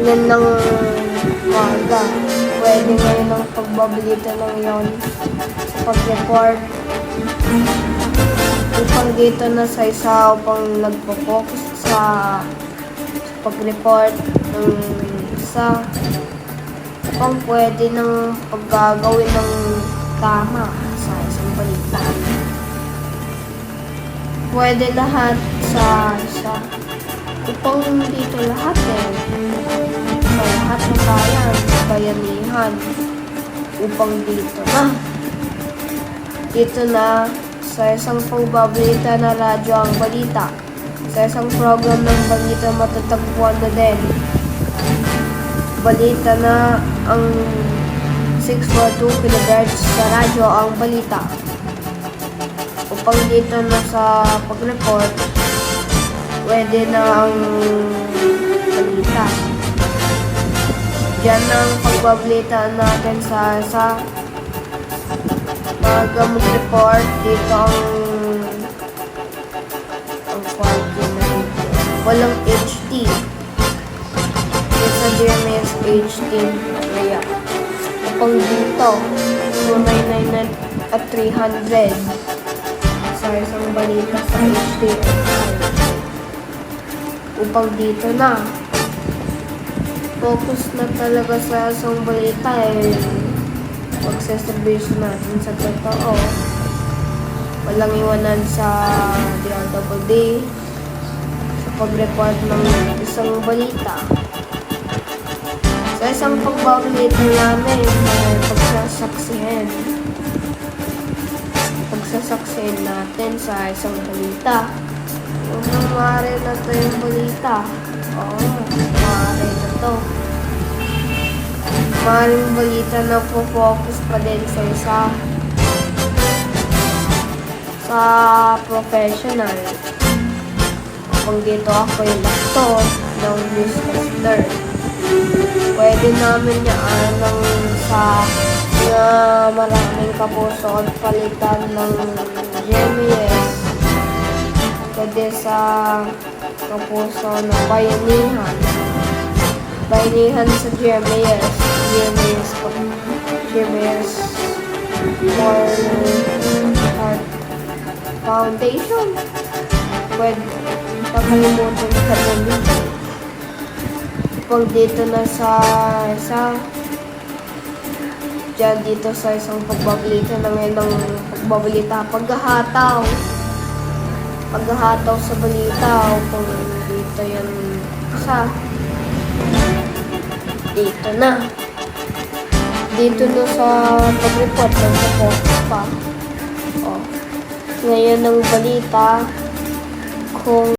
Yan ng maga. Pwede ngayon ang pagbabalita ng yon sa pag-report. Upang dito na sa isa upang nagpo-focus sa pag-report ng isa. Upang pwede ng paggagawin ng tama sa isang balita. Pwede lahat sa isa. Upang dito lahat sa lahat ng bayan, bayanihan. Upang dito na sa isang pagbabalita na radyo ang balita. Sa isang program ng balita matatagpuan na din. Balita na ang 642 kHz sa radyo ang balita. Upang dito na sa pag-report, pwede na ang balita. Diyan ang pagbabalita natin sa mag-report dito ang quality na dito. Walang HD. Sa DMS HD kaya upang dito 299 at 300 sa isang balita sa HD upang dito na focus na talaga sa isang balita magsaservisyo natin sa totoo. Walang iwanan sa DRWD sa pag-report ng isang balita. Sa isang pagbabalita namin ay pagsasaksihin natin sa isang balita. Kung maaari na ito yung balita, maaari na ito. Maaaring balita na po-focus pa din sa professional. Kung dito ako yung actor ng newscaster. Pwede namin yan sa maraming kapuso at palitan ng GMS. Pwede sa kapuso ng bayanihan. Bayanihan sa GMS. GMS for Heart Foundation. Pwede nakalimutan ka din. Pag dito na sa isa dyan dito sa isang pagbabalita na ngayon ng pagbabalita paghahataw sa balita kung dito yan isa dito na sa pag-report ng focus pa ngayon ng balita kung